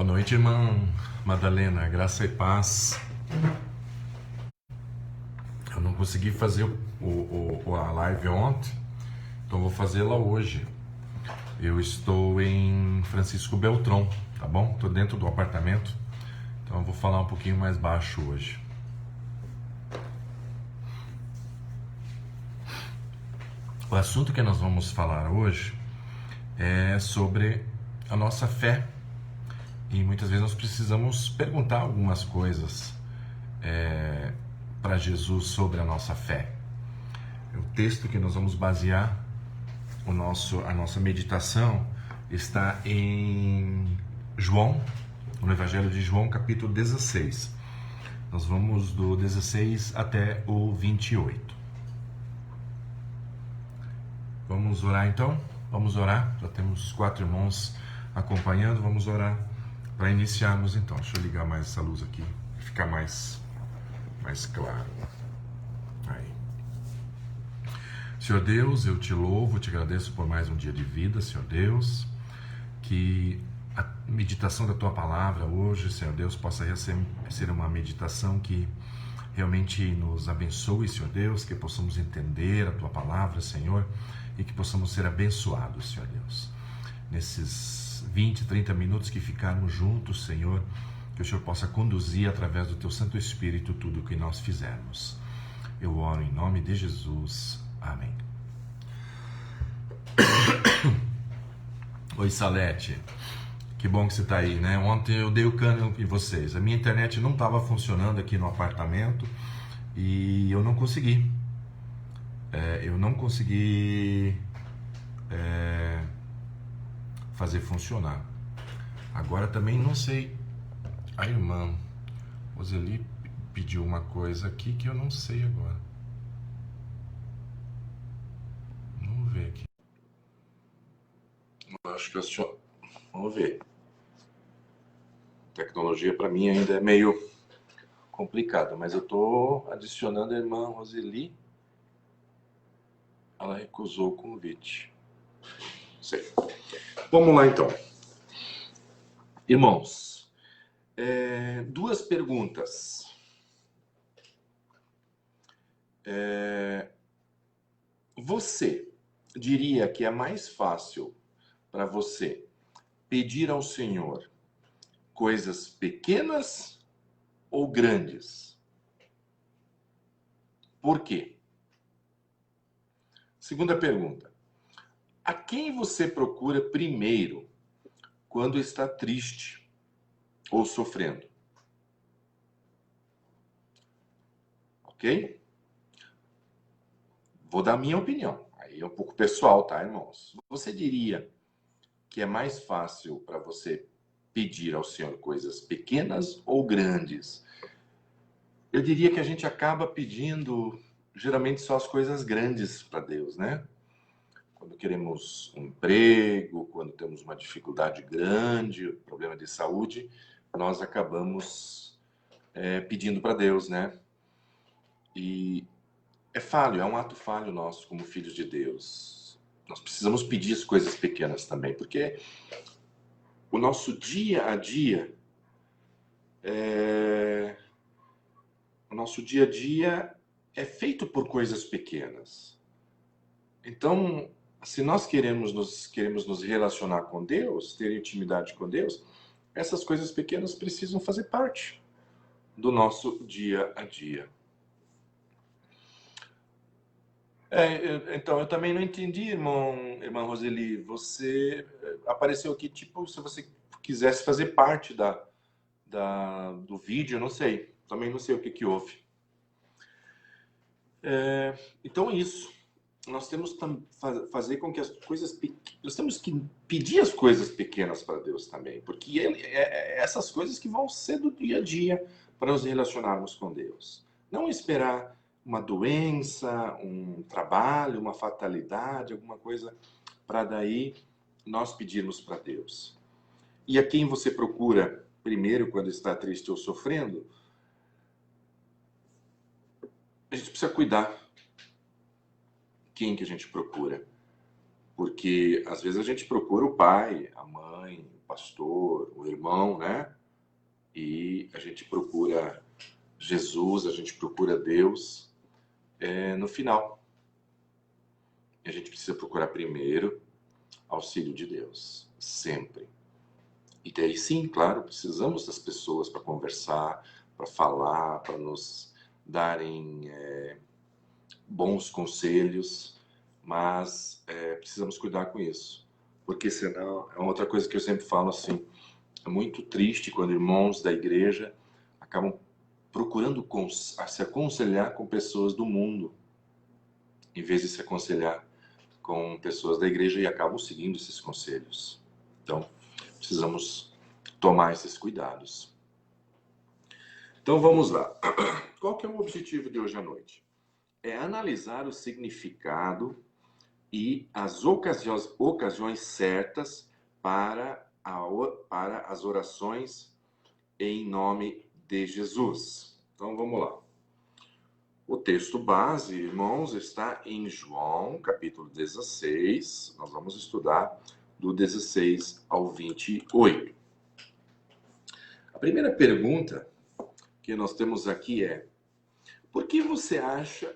Boa noite, irmã Madalena, graça e paz. Eu não consegui fazer a live ontem, então vou fazê-la hoje. Eu estou em Francisco Beltrão, tá bom? Estou dentro do apartamento, então eu vou falar um pouquinho mais baixo hoje. O assunto que nós vamos falar hoje é sobre a nossa fé. E muitas vezes nós precisamos perguntar algumas coisas para Jesus sobre a nossa fé. O texto que nós vamos basear a nossa meditação está em João, no Evangelho de João, capítulo 16. Nós vamos do 16 até o 28. Vamos orar então? Vamos orar? Já temos 4 irmãos acompanhando, vamos orar para iniciarmos então. Deixa eu ligar mais essa luz aqui, ficar mais claro. Aí. Senhor Deus, eu te louvo, te agradeço por mais um dia de vida, Senhor Deus, que a meditação da Tua Palavra hoje, Senhor Deus, possa ser uma meditação que realmente nos abençoe, Senhor Deus, que possamos entender a Tua Palavra, Senhor, e que possamos ser abençoados, Senhor Deus. Nesses 20, 30 minutos que ficarmos juntos, Senhor, que o Senhor possa conduzir através do Teu Santo Espírito tudo o que nós fizermos. Eu oro em nome de Jesus. Amém. Oi, Salete. Que bom que você está aí, né? Ontem eu dei o cano em vocês. A minha internet não estava funcionando aqui no apartamento e eu não consegui. Fazer funcionar. Agora também não sei. A irmã Roseli pediu uma coisa aqui que eu não sei agora. Vamos ver aqui. Acho que eu só... Vamos ver. Tecnologia para mim ainda é meio complicada, mas eu estou adicionando a irmã Roseli. Ela recusou o convite. Sei. Vamos lá então. Irmãos, 2 perguntas. Você diria que é mais fácil para você pedir ao Senhor coisas pequenas ou grandes? Por quê? Segunda pergunta. A quem você procura primeiro quando está triste ou sofrendo? Ok? Vou dar a minha opinião. Aí é um pouco pessoal, tá, irmãos? Você diria que é mais fácil para você pedir ao Senhor coisas pequenas ou grandes? Eu diria que a gente acaba pedindo geralmente só as coisas grandes para Deus, né? Quando queremos um emprego, quando temos uma dificuldade grande, problema de saúde, nós acabamos pedindo para Deus, né? E é falho, é um ato falho nosso como filhos de Deus. Nós precisamos pedir as coisas pequenas também, porque o nosso dia a dia é feito por coisas pequenas. Então, se nós queremos nos relacionar com Deus, ter intimidade com Deus, essas coisas pequenas precisam fazer parte do nosso dia a dia. Então, eu também não entendi, irmã Roseli. Você apareceu aqui, tipo, se você quisesse fazer parte do vídeo, eu não sei. Também não sei o que houve. Então, isso. Nós temos que fazer com que as coisas... Nós temos que pedir as coisas pequenas para Deus também. Porque essas coisas que vão ser do dia a dia para nos relacionarmos com Deus. Não esperar uma doença, um trabalho, uma fatalidade, alguma coisa, para daí nós pedirmos para Deus. E a quem você procura primeiro quando está triste ou sofrendo, a gente precisa cuidar quem que a gente procura. Porque às vezes a gente procura o pai, a mãe, o pastor, o irmão, né? E a gente procura Jesus, a gente procura Deus no final. A gente precisa procurar primeiro auxílio de Deus, sempre. E daí sim, claro, precisamos das pessoas para conversar, para falar, para nos darem bons conselhos, mas precisamos cuidar com isso. Porque senão, é outra coisa que eu sempre falo assim, é muito triste quando irmãos da igreja acabam procurando se aconselhar com pessoas do mundo, em vez de se aconselhar com pessoas da igreja e acabam seguindo esses conselhos. Então, precisamos tomar esses cuidados. Então, vamos lá. Qual que é o objetivo de hoje à noite? É analisar o significado e as ocasiões certas para as orações em nome de Jesus. Então, vamos lá. O texto base, irmãos, está em João, capítulo 16. Nós vamos estudar do 16 ao 28. A primeira pergunta que nós temos aqui é: por que você acha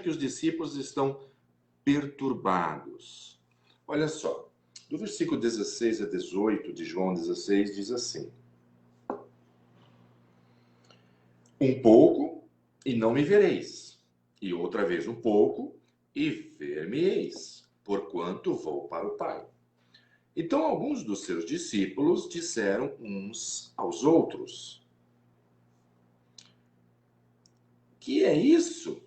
que os discípulos estão perturbados? Olha só, do versículo 16 a 18 de João 16 diz assim: um pouco e não me vereis, e outra vez um pouco e ver-me-eis, porquanto vou para o Pai. Então alguns dos seus discípulos disseram uns aos outros: que é isso?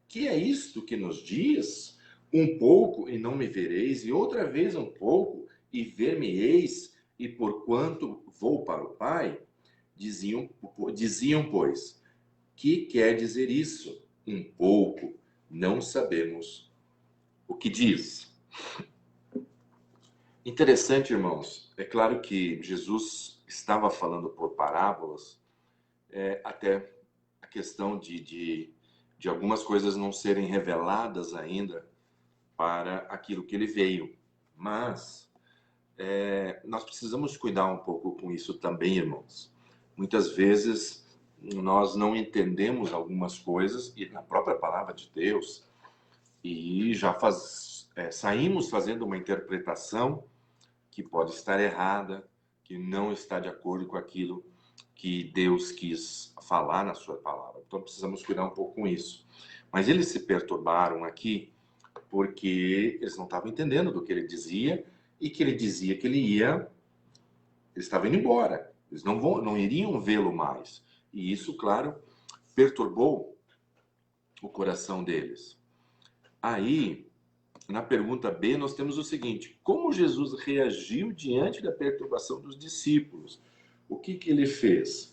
Que é isto que nos diz? Um pouco e não me vereis, e outra vez um pouco e ver-me-eis, e porquanto vou para o Pai? Diziam, pois, que quer dizer isso? Um pouco, não sabemos o que diz. Interessante, irmãos. É claro que Jesus estava falando por parábolas, até a questão de algumas coisas não serem reveladas ainda para aquilo que ele veio. Mas nós precisamos cuidar um pouco com isso também, irmãos. Muitas vezes nós não entendemos algumas coisas e na própria palavra de Deus e já saímos fazendo uma interpretação que pode estar errada, que não está de acordo com aquilo que Deus quis falar na sua palavra. Então precisamos cuidar um pouco com isso. Mas eles se perturbaram aqui porque eles não estavam entendendo do que ele dizia e que ele dizia que ele estava indo embora. Eles não iriam vê-lo mais. E isso, claro, perturbou o coração deles. Aí, na pergunta B, nós temos o seguinte: como Jesus reagiu diante da perturbação dos discípulos? O que ele fez?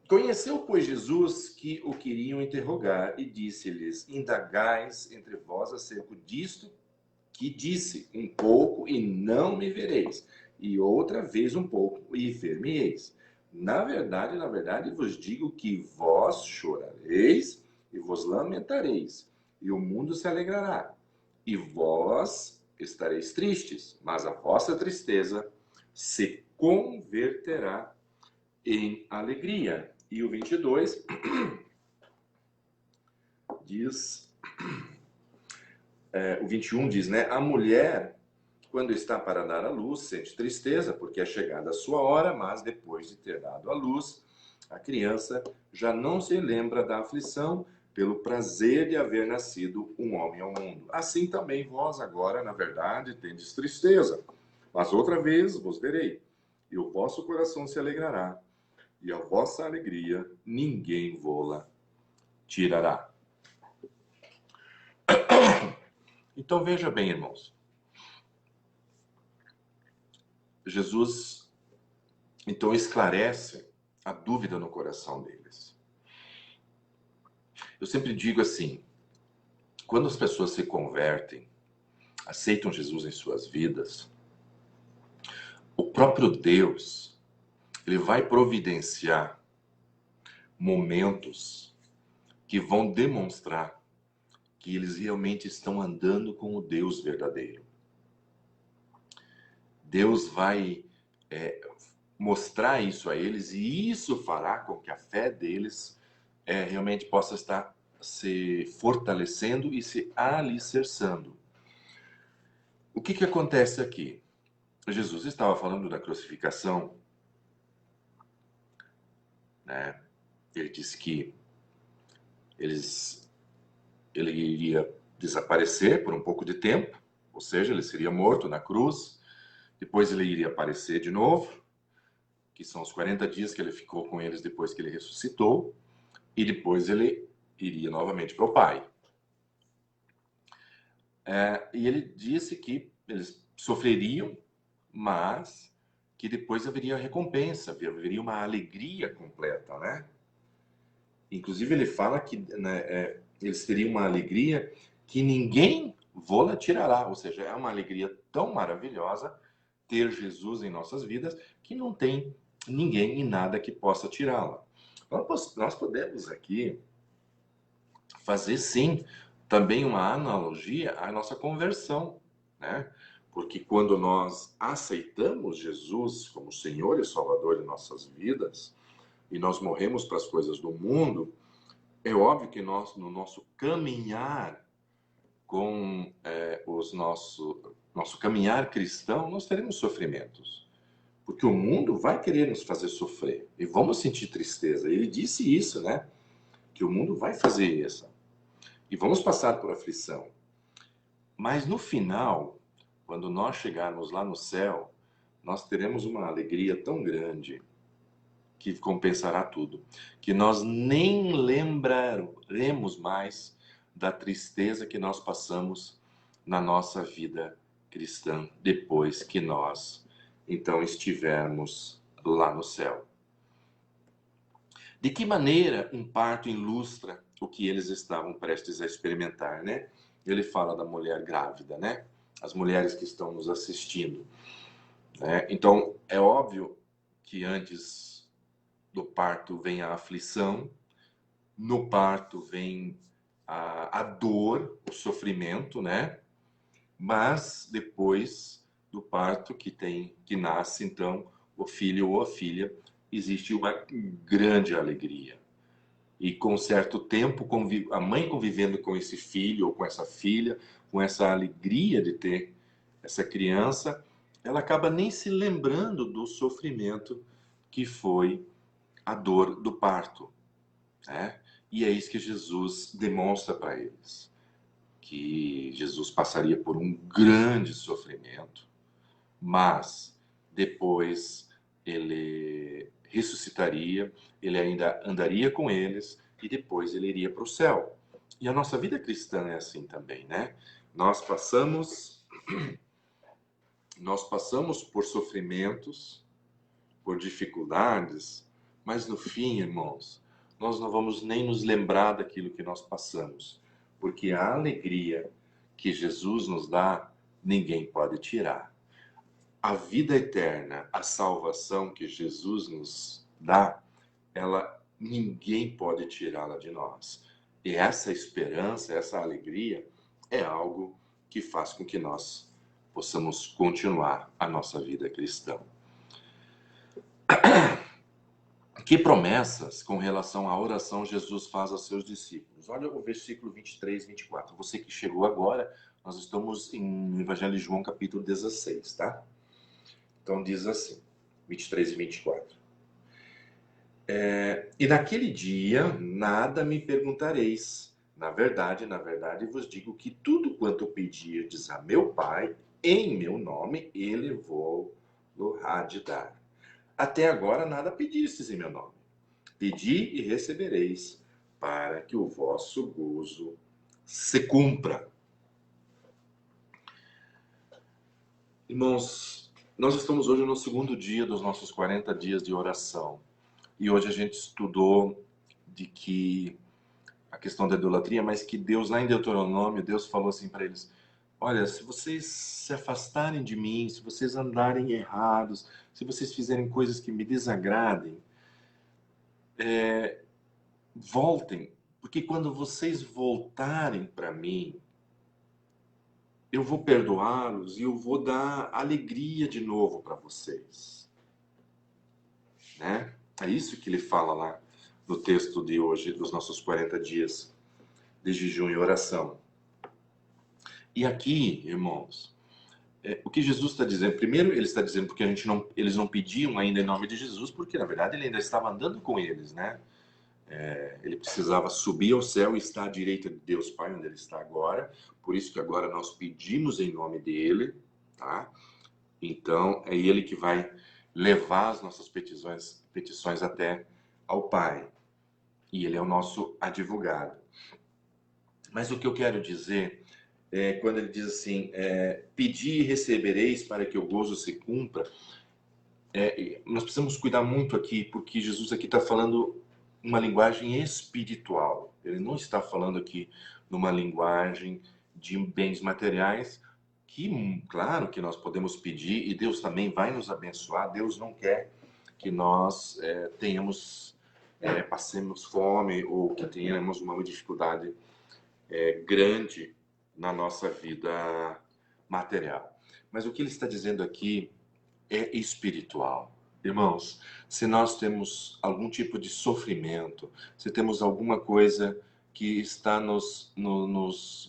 Conheceu, pois, Jesus que o queriam interrogar e disse-lhes: indagais entre vós acerca disto que disse, um pouco e não me vereis, e outra vez um pouco e ver-me-eis. Na verdade vos digo que vós chorareis e vos lamentareis, e o mundo se alegrará, e vós estareis tristes, mas a vossa tristeza se converterá em alegria. E o 22 diz, o 21 diz, né? A mulher, quando está para dar à luz, sente tristeza, porque é chegada a sua hora, mas depois de ter dado à luz, a criança já não se lembra da aflição pelo prazer de haver nascido um homem ao mundo. Assim também vós agora, na verdade, tendes tristeza, mas outra vez vos verei, e o vosso coração se alegrará, e a vossa alegria ninguém vô-la tirará. Então veja bem, irmãos. Jesus, então, esclarece a dúvida no coração deles. Eu sempre digo assim, quando as pessoas se convertem, aceitam Jesus em suas vidas, o próprio Deus, ele vai providenciar momentos que vão demonstrar que eles realmente estão andando com o Deus verdadeiro. Deus vai mostrar isso a eles e isso fará com que a fé deles realmente possa estar se fortalecendo e se alicerçando. O que acontece aqui? Jesus estava falando da crucificação, né? Ele disse que ele iria desaparecer por um pouco de tempo, ou seja, ele seria morto na cruz, depois ele iria aparecer de novo, que são os 40 dias que ele ficou com eles depois que ele ressuscitou, e depois ele iria novamente para o Pai. E ele disse que eles sofreriam, mas que depois haveria recompensa, haveria uma alegria completa, né? Inclusive ele fala que eles teriam uma alegria que ninguém vô-la tirará, ou seja, é uma alegria tão maravilhosa ter Jesus em nossas vidas que não tem ninguém e nada que possa tirá-la. Nós podemos aqui fazer sim também uma analogia à nossa conversão, né? Porque quando nós aceitamos Jesus como Senhor e Salvador de nossas vidas e nós morremos para as coisas do mundo, é óbvio que nós, no nosso caminhar com nosso caminhar cristão, nós teremos sofrimentos. Porque o mundo vai querer nos fazer sofrer. E vamos sentir tristeza. Ele disse isso, né? Que o mundo vai fazer isso. E vamos passar por aflição. Mas no final, quando nós chegarmos lá no céu, nós teremos uma alegria tão grande que compensará tudo, que nós nem lembraremos mais da tristeza que nós passamos na nossa vida cristã depois que nós então estivermos lá no céu. De que maneira um parto ilustra o que eles estavam prestes a experimentar, né? Ele fala da mulher grávida, né? As mulheres que estão nos assistindo, né? Então, é óbvio que antes do parto vem a aflição, no parto vem a dor, o sofrimento, né? Mas depois do parto que nasce então o filho ou a filha, existe uma grande alegria. E com certo tempo, a mãe convivendo com esse filho ou com essa filha, com essa alegria de ter essa criança, ela acaba nem se lembrando do sofrimento que foi a dor do parto, né? E é isso que Jesus demonstra para eles, que Jesus passaria por um grande sofrimento, mas depois ele ressuscitaria, ele ainda andaria com eles e depois ele iria para o céu. E a nossa vida cristã é assim também, né? Nós passamos por sofrimentos, por dificuldades, mas no fim, irmãos, nós não vamos nem nos lembrar daquilo que nós passamos, porque a alegria que Jesus nos dá, ninguém pode tirar. A vida eterna, a salvação que Jesus nos dá, ninguém pode tirá-la de nós. E essa esperança, essa alegria, é algo que faz com que nós possamos continuar a nossa vida cristã. Que promessas com relação à oração Jesus faz aos seus discípulos? Olha o versículo 23 e 24. Você que chegou agora, nós estamos em Evangelho de João, capítulo 16, tá? Então diz assim, 23 e 24. E naquele dia nada me perguntareis. Na verdade, vos digo que tudo quanto pedirdes a meu Pai, em meu nome, ele vou-lo há de dar. Até agora nada pedistes em meu nome. Pedi e recebereis, para que o vosso gozo se cumpra. Irmãos, nós estamos hoje no segundo dia dos nossos 40 dias de oração. E hoje a gente estudou de que a questão da idolatria, mas que Deus, lá em Deuteronômio, Deus falou assim para eles: olha, se vocês se afastarem de mim, se vocês andarem errados, se vocês fizerem coisas que me desagradem, voltem, porque quando vocês voltarem para mim, eu vou perdoá-los e eu vou dar alegria de novo para vocês, né? É isso que ele fala lá no texto de hoje, dos nossos 40 dias de jejum e oração. E aqui, irmãos, o que Jesus está dizendo? Primeiro, ele está dizendo porque eles não pediam ainda em nome de Jesus, porque na verdade ele ainda estava andando com eles, né? Ele precisava subir ao céu e estar à direita de Deus Pai, onde ele está agora. Por isso que agora nós pedimos em nome dele, tá? Então, é ele que vai levar as nossas petições até ao Pai. E ele é o nosso advogado. Mas o que eu quero dizer é quando ele diz assim, pedi e recebereis para que o gozo se cumpra. Nós precisamos cuidar muito aqui, porque Jesus aqui está falando uma linguagem espiritual. Ele não está falando aqui numa linguagem de bens materiais, que, claro, que nós podemos pedir e Deus também vai nos abençoar. Deus não quer que nós passemos fome ou que tenhamos uma dificuldade grande na nossa vida material. Mas o que ele está dizendo aqui é espiritual. Irmãos, se nós temos algum tipo de sofrimento, se temos alguma coisa que está nos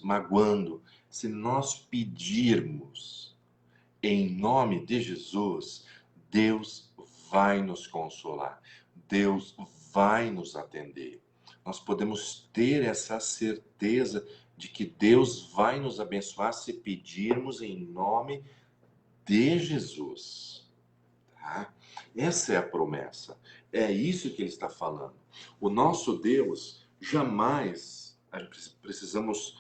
magoando, se nós pedirmos em nome de Jesus, Deus vai nos consolar, Deus vai nos atender. Nós podemos ter essa certeza de que Deus vai nos abençoar se pedirmos em nome de Jesus. Tá? Essa é a promessa. É isso que ele está falando. O nosso Deus jamais, precisamos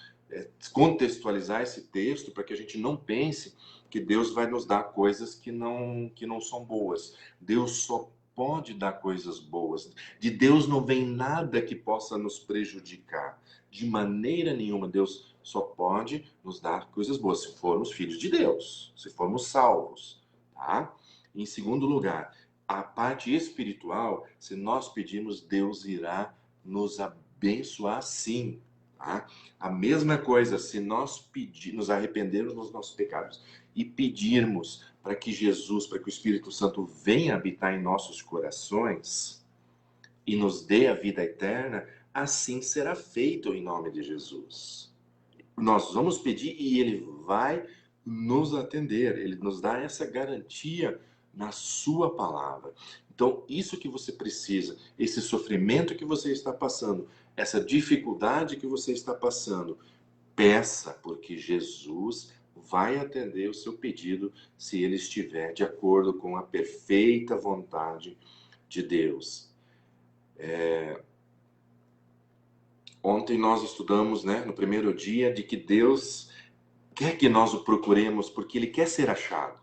contextualizar esse texto para que a gente não pense que Deus vai nos dar coisas que não são boas. Deus só pode dar coisas boas. De Deus não vem nada que possa nos prejudicar. De maneira nenhuma, Deus só pode nos dar coisas boas, se formos filhos de Deus, se formos salvos, tá? Em segundo lugar, a parte espiritual, se nós pedirmos, Deus irá nos abençoar sim. Tá? A mesma coisa, se nós nos arrependermos dos nossos pecados e pedirmos para que Jesus, para que o Espírito Santo venha habitar em nossos corações e nos dê a vida eterna, assim será feito em nome de Jesus. Nós vamos pedir e ele vai nos atender, ele nos dá essa garantia na sua palavra. Então, isso que você precisa, esse sofrimento que você está passando, essa dificuldade que você está passando, peça, porque Jesus vai atender o seu pedido se ele estiver de acordo com a perfeita vontade de Deus. Ontem nós estudamos, né, no primeiro dia, de que Deus quer que nós o procuremos porque ele quer ser achado.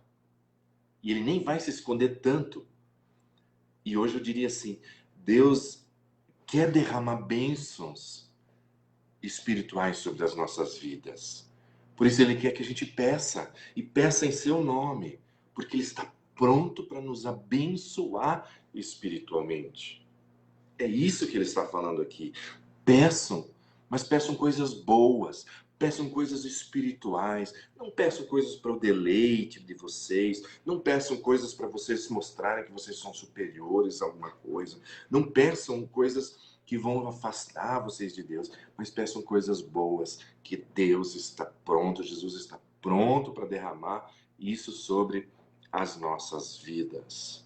E ele nem vai se esconder tanto. E hoje eu diria assim, Deus quer derramar bênçãos espirituais sobre as nossas vidas. Por isso ele quer que a gente peça, e peça em seu nome, porque ele está pronto para nos abençoar espiritualmente. É isso que ele está falando aqui. Peçam, mas peçam coisas boas, peçam coisas espirituais, não peçam coisas para o deleite de vocês, não peçam coisas para vocês mostrarem que vocês são superiores a alguma coisa, não peçam coisas que vão afastar vocês de Deus, mas peçam coisas boas, que Deus está pronto, Jesus está pronto para derramar isso sobre as nossas vidas.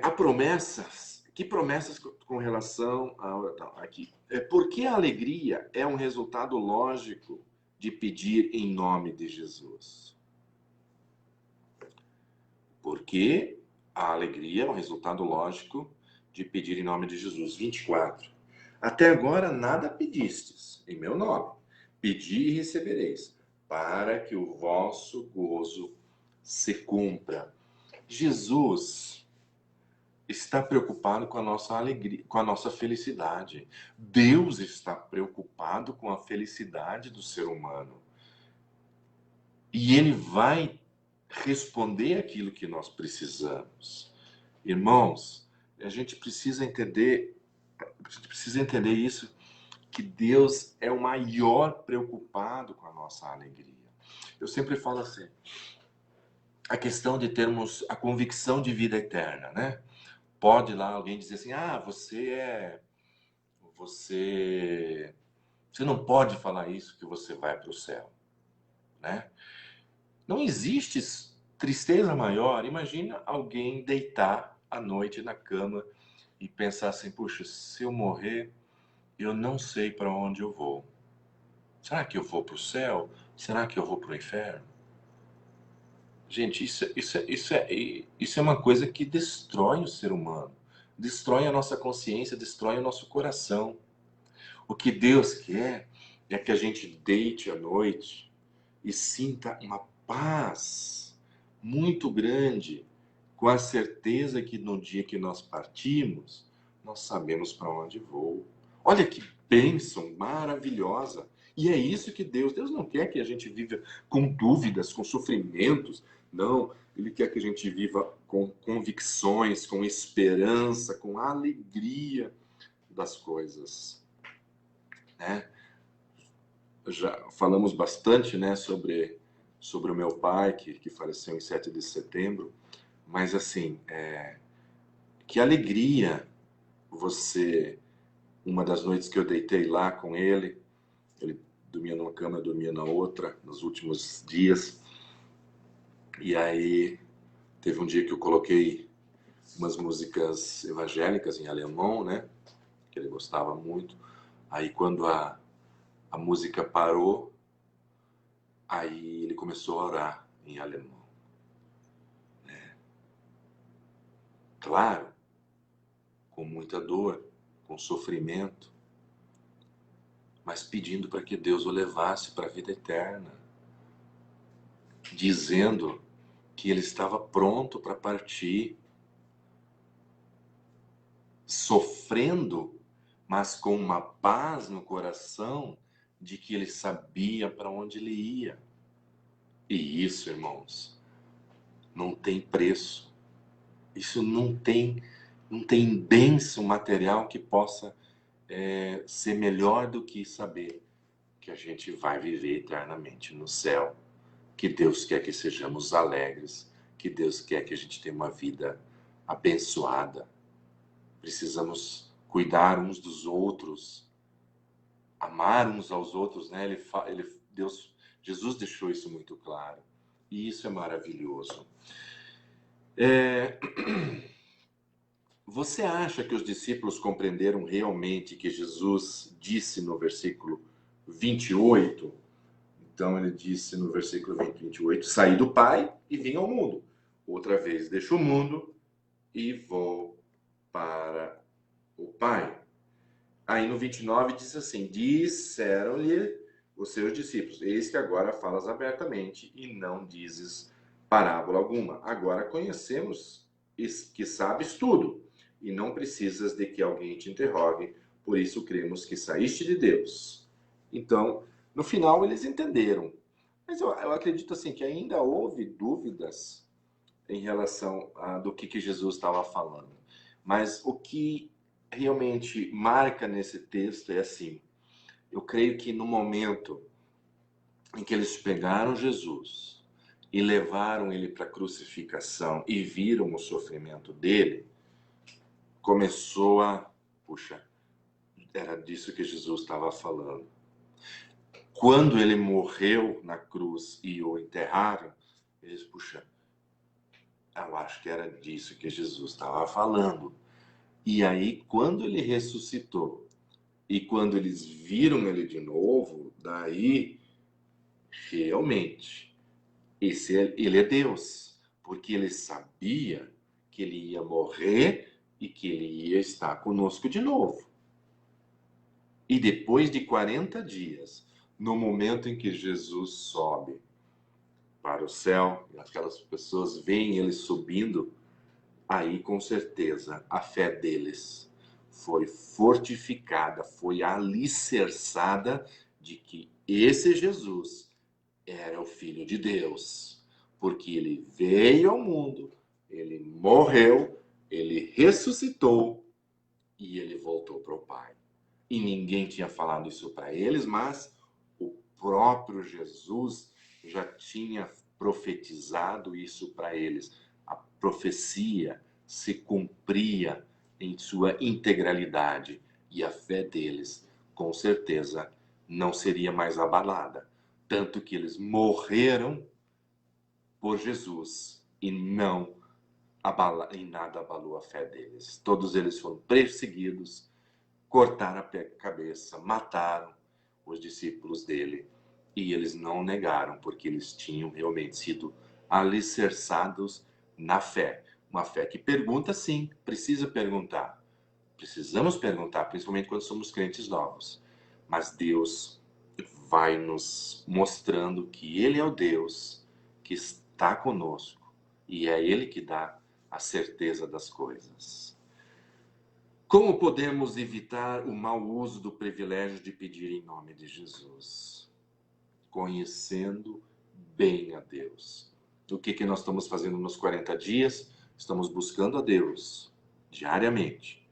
Há promessas. Que promessas com relação a aqui? Porque a alegria é um resultado lógico de pedir em nome de Jesus. Porque a alegria é um resultado lógico de pedir em nome de Jesus. 24. Até agora nada pedistes em meu nome. Pedi e recebereis, para que o vosso gozo se cumpra. Jesus está preocupado com a nossa alegria, com a nossa felicidade. Deus está preocupado com a felicidade do ser humano. E ele vai responder aquilo que nós precisamos. Irmãos, a gente precisa entender isso que Deus é o maior preocupado com a nossa alegria. Eu sempre falo assim, a questão de termos a convicção de vida eterna, né? Pode lá alguém dizer assim, você não pode falar isso que você vai para o céu, né? Não existe tristeza maior. Imagina alguém deitar à noite na cama e pensar assim, puxa, se eu morrer, eu não sei para onde eu vou. Será que eu vou para o céu? Será que eu vou para o inferno? Gente, isso é uma coisa que destrói o ser humano, destrói a nossa consciência, destrói o nosso coração. O que Deus quer é que a gente deite à noite e sinta uma paz muito grande, com a certeza que no dia que nós partimos, nós sabemos para onde vou. Olha que bênção maravilhosa! E é isso que Deus não quer que a gente viva com dúvidas, com sofrimentos. Não, Ele quer que a gente viva com convicções, com esperança, com alegria das coisas, né? Já falamos bastante, né, sobre o meu pai, que faleceu em 7 de setembro, mas assim, que alegria você, uma das noites que eu deitei lá com ele dormia numa cama, eu dormia na outra, nos últimos dias, e aí teve um dia que eu coloquei umas músicas evangélicas em alemão, né, que ele gostava muito, aí quando a música parou, aí ele começou a orar em alemão. Claro, com muita dor, com sofrimento, mas pedindo para que Deus o levasse para a vida eterna, dizendo que ele estava pronto para partir, sofrendo, mas com uma paz no coração de que ele sabia para onde ele ia. E isso, irmãos, não tem preço. Isso não tem bênção material que possa ser melhor do que saber que a gente vai viver eternamente no céu, que Deus quer que sejamos alegres, que Deus quer que a gente tenha uma vida abençoada. Precisamos cuidar uns dos outros, amar uns aos outros, né? Jesus deixou isso muito claro. E isso é maravilhoso. Você acha que os discípulos compreenderam realmente que Jesus disse no versículo 28? Então ele disse no versículo 28, saí do Pai e vim ao mundo. Outra vez deixo o mundo e vou para o Pai. Aí no 29 diz assim, disseram-lhe os seus discípulos, eis que agora falas abertamente e não dizes parábola alguma. Agora conhecemos que sabes tudo e não precisas de que alguém te interrogue, por isso cremos que saíste de Deus. Então, no final eles entenderam. Mas eu acredito assim que ainda houve dúvidas em relação do que Jesus estava falando. Mas o que realmente marca nesse texto é assim, eu creio que no momento em que eles pegaram Jesus e levaram ele para a crucificação e viram o sofrimento dele, começou puxa, era disso que Jesus estava falando. Quando ele morreu na cruz e o enterraram, eles, puxa, eu acho que era disso que Jesus estava falando. E aí, quando ele ressuscitou e quando eles viram ele de novo, daí, realmente, ele é Deus. Porque ele sabia que ele ia morrer e que ele ia estar conosco de novo. E depois de 40 dias, no momento em que Jesus sobe para o céu, e aquelas pessoas veem ele subindo, aí com certeza a fé deles foi fortificada, foi alicerçada de que esse Jesus era o Filho de Deus, porque ele veio ao mundo, ele morreu, ele ressuscitou e ele voltou para o Pai. e ninguém tinha falado isso para eles, mas o próprio Jesus já tinha profetizado isso para eles. A profecia se cumpria em sua integralidade e a fé deles, com certeza, não seria mais abalada. Tanto que eles morreram por Jesus e não em nada abalou a fé deles. Todos eles foram perseguidos, cortaram a cabeça, mataram os discípulos dele e eles não negaram, porque eles tinham realmente sido alicerçados na fé. Uma fé que pergunta, sim, precisa perguntar. Precisamos perguntar, principalmente quando somos crentes novos. Mas Deus vai nos mostrando que Ele é o Deus que está conosco e é Ele que dá a certeza das coisas. Como podemos evitar o mau uso do privilégio de pedir em nome de Jesus? Conhecendo bem a Deus. O que nós estamos fazendo nos 40 dias? Estamos buscando a Deus diariamente.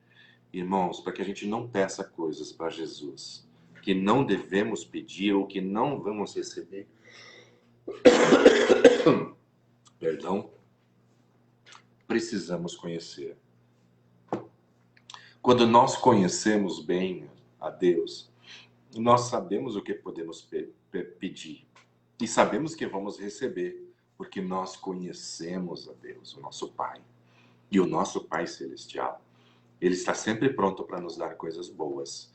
Irmãos, para que a gente não peça coisas para Jesus que não devemos pedir ou que não vamos receber, perdão, precisamos conhecer. Quando nós conhecemos bem a Deus, nós sabemos o que podemos pedir e sabemos que vamos receber, porque nós conhecemos a Deus, o nosso Pai. E o nosso Pai Celestial, Ele está sempre pronto para nos dar coisas boas,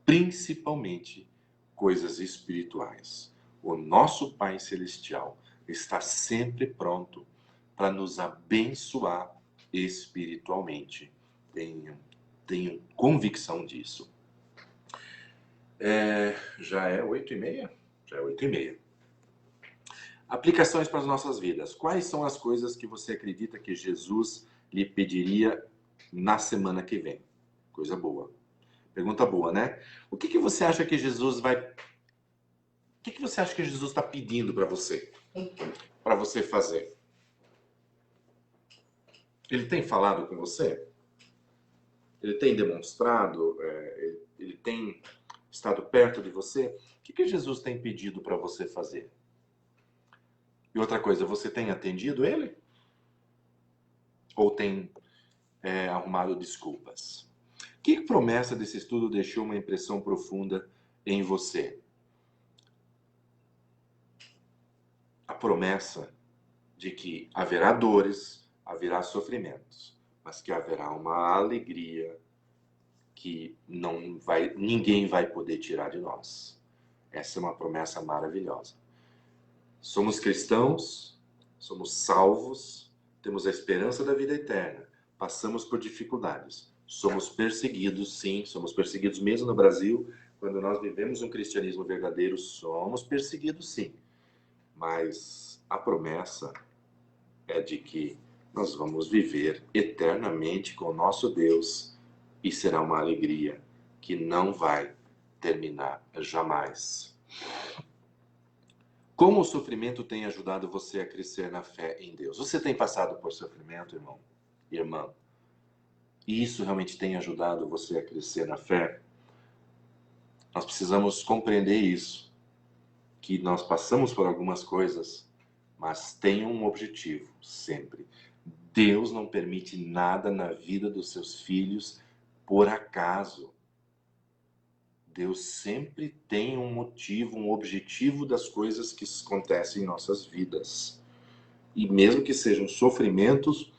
principalmente coisas espirituais. O nosso Pai Celestial está sempre pronto para nos abençoar espiritualmente. Tenho convicção disso. Já é 8h30? Já é 8h30. Aplicações para as nossas vidas. Quais são as coisas que você acredita que Jesus lhe pediria na semana que vem? Coisa boa. Pergunta boa, né? O que você acha que Jesus vai... O que você acha que Jesus está pedindo para você? Para você fazer? Ele tem falado com você? Ele tem demonstrado? Ele tem estado perto de você? O que Jesus tem pedido para você fazer? E outra coisa, você tem atendido ele? Ou tem arrumado desculpas? Que promessa desse estudo deixou uma impressão profunda em você? A promessa de que haverá dores, haverá sofrimentos, mas que haverá uma alegria que ninguém vai poder tirar de nós. Essa é uma promessa maravilhosa. Somos cristãos, somos salvos, temos a esperança da vida eterna, passamos por dificuldades, somos perseguidos, sim, somos perseguidos mesmo no Brasil. Quando nós vivemos um cristianismo verdadeiro, somos perseguidos, sim. Mas a promessa é de que nós vamos viver eternamente com o nosso Deus e será uma alegria que não vai terminar jamais. Como o sofrimento tem ajudado você a crescer na fé em Deus? Você tem passado por sofrimento, irmão? Irmã? E isso realmente tem ajudado você a crescer na fé? Nós precisamos compreender isso, que nós passamos por algumas coisas, mas tem um objetivo sempre. Deus não permite nada na vida dos seus filhos por acaso. Deus sempre tem um motivo, um objetivo das coisas que acontecem em nossas vidas. E mesmo que sejam sofrimentos,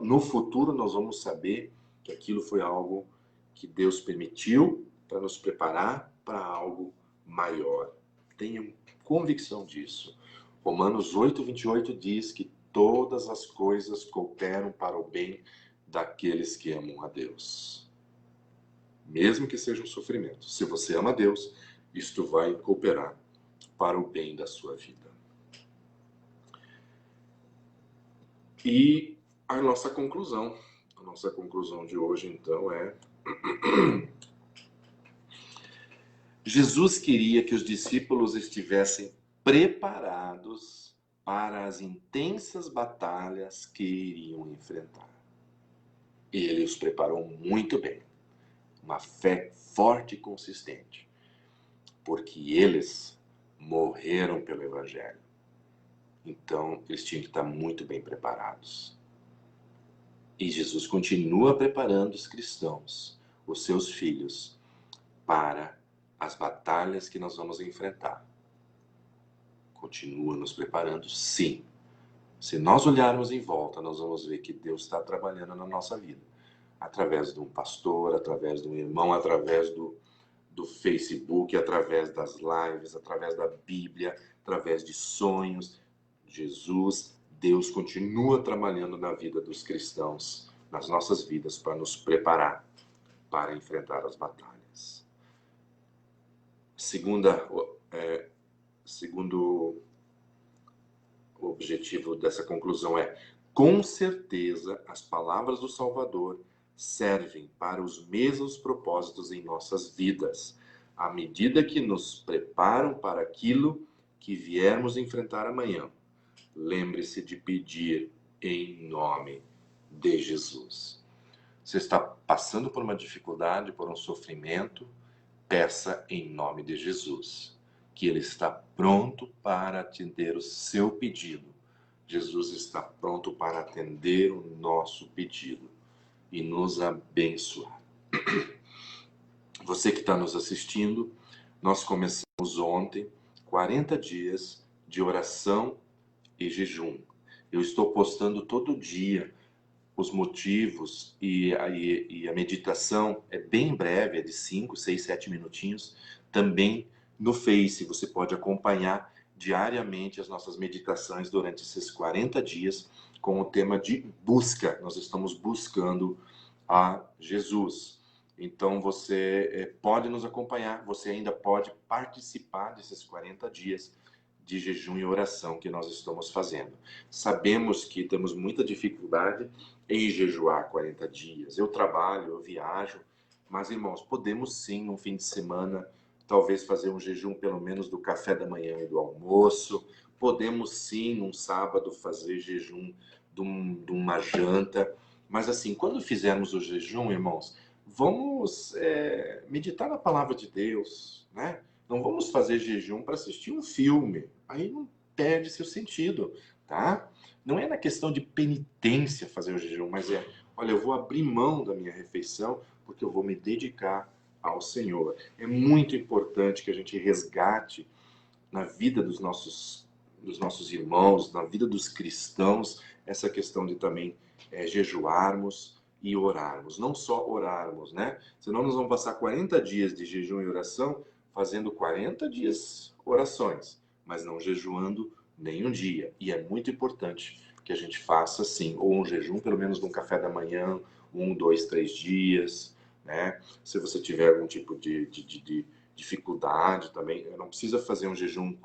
no futuro nós vamos saber que aquilo foi algo que Deus permitiu para nos preparar para algo maior. Tenham convicção disso. Romanos 8:28 diz que todas as coisas cooperam para o bem daqueles que amam a Deus. Mesmo que seja um sofrimento. Se você ama a Deus, isto vai cooperar para o bem da sua vida. E a nossa conclusão de hoje, então, é... Jesus queria que os discípulos estivessem preparados para as intensas batalhas que iriam enfrentar. E ele os preparou muito bem. uma fé forte e consistente, porque eles morreram pelo Evangelho. Então, eles tinham que estar muito bem preparados. E Jesus continua preparando os cristãos, os seus filhos, para as batalhas que nós vamos enfrentar. Continua nos preparando, sim. Se nós olharmos em volta, nós vamos ver que Deus está trabalhando na nossa vida. Através de um pastor, através de um irmão, através do Facebook, através das lives, através da Bíblia, através de sonhos. Jesus, Deus continua trabalhando na vida dos cristãos, nas nossas vidas, para nos preparar para enfrentar as batalhas. Segundo o objetivo dessa conclusão é: com certeza as palavras do Salvador servem para os mesmos propósitos em nossas vidas, à medida que nos preparam para aquilo que viermos enfrentar amanhã. Lembre-se de pedir em nome de Jesus. Você está passando por uma dificuldade, por um sofrimento, peça em nome de Jesus, que Ele está pronto para atender o seu pedido. Jesus está pronto para atender o nosso pedido e nos abençoar. Você que está nos assistindo, nós começamos ontem 40 dias de oração e jejum. Eu estou postando todo dia os motivos e a meditação é bem breve, é de 5, 6, 7 minutinhos. Também no Face você pode acompanhar diariamente as nossas meditações durante esses 40 dias com o tema de busca. Nós estamos buscando a Jesus. Então você pode nos acompanhar, você ainda pode participar desses 40 dias de jejum e oração que nós estamos fazendo. Sabemos que temos muita dificuldade em jejuar 40 dias. Eu trabalho, eu viajo, mas, irmãos, podemos sim, num fim de semana, talvez fazer um jejum pelo menos do café da manhã e do almoço. Podemos sim, num sábado, fazer jejum de uma janta. Mas, assim, quando fizermos o jejum, irmãos, vamos meditar na palavra de Deus, né? Não vamos fazer jejum para assistir um filme. Aí não perde seu sentido, tá? Não é na questão de penitência fazer o jejum, mas olha, eu vou abrir mão da minha refeição porque eu vou me dedicar ao Senhor. É muito importante que a gente resgate na vida dos nossos irmãos, na vida dos cristãos, essa questão de também jejuarmos e orarmos. Não só orarmos, né? Senão nós vamos passar 40 dias de jejum e oração fazendo 40 dias orações, mas não jejuando nenhum dia. E é muito importante que a gente faça, sim, ou um jejum, pelo menos num café da manhã, 1, 2, 3 dias, né? Se você tiver algum tipo de dificuldade também, não precisa fazer um jejum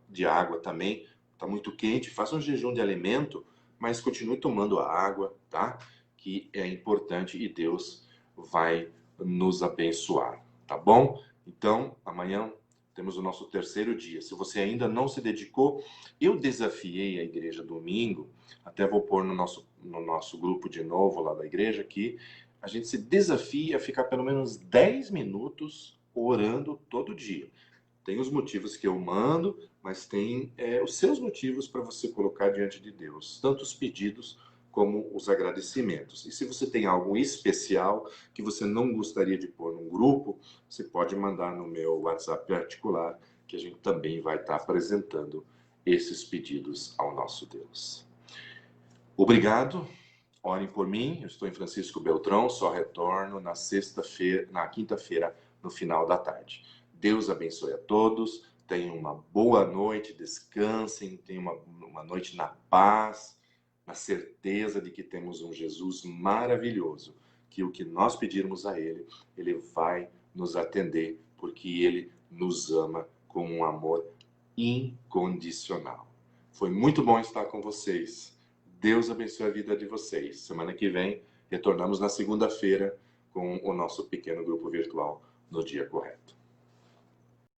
de água também, está muito quente, faça um jejum de alimento, mas continue tomando a água, tá? Que é importante e Deus vai nos abençoar, tá bom? Então, amanhã temos o nosso terceiro dia. Se você ainda não se dedicou, eu desafiei a igreja domingo, até vou pôr no nosso grupo de novo lá da igreja, que a gente se desafia a ficar pelo menos 10 minutos orando todo dia. Tem os motivos que eu mando, mas tem os seus motivos para você colocar diante de Deus, tanto os pedidos como os agradecimentos. E se você tem algo especial que você não gostaria de pôr num grupo, você pode mandar no meu WhatsApp particular, que a gente também vai estar apresentando esses pedidos ao nosso Deus. Obrigado. Orem por mim. Eu estou em Francisco Beltrão, só retorno na quinta-feira, no final da tarde. Deus abençoe a todos. Tenham uma boa noite, descansem, tenham uma noite na paz, na certeza de que temos um Jesus maravilhoso, que o que nós pedirmos a Ele, Ele vai nos atender, porque Ele nos ama com um amor incondicional. Foi muito bom estar com vocês. Deus abençoe a vida de vocês. Semana que vem, retornamos na segunda-feira com o nosso pequeno grupo virtual no dia correto.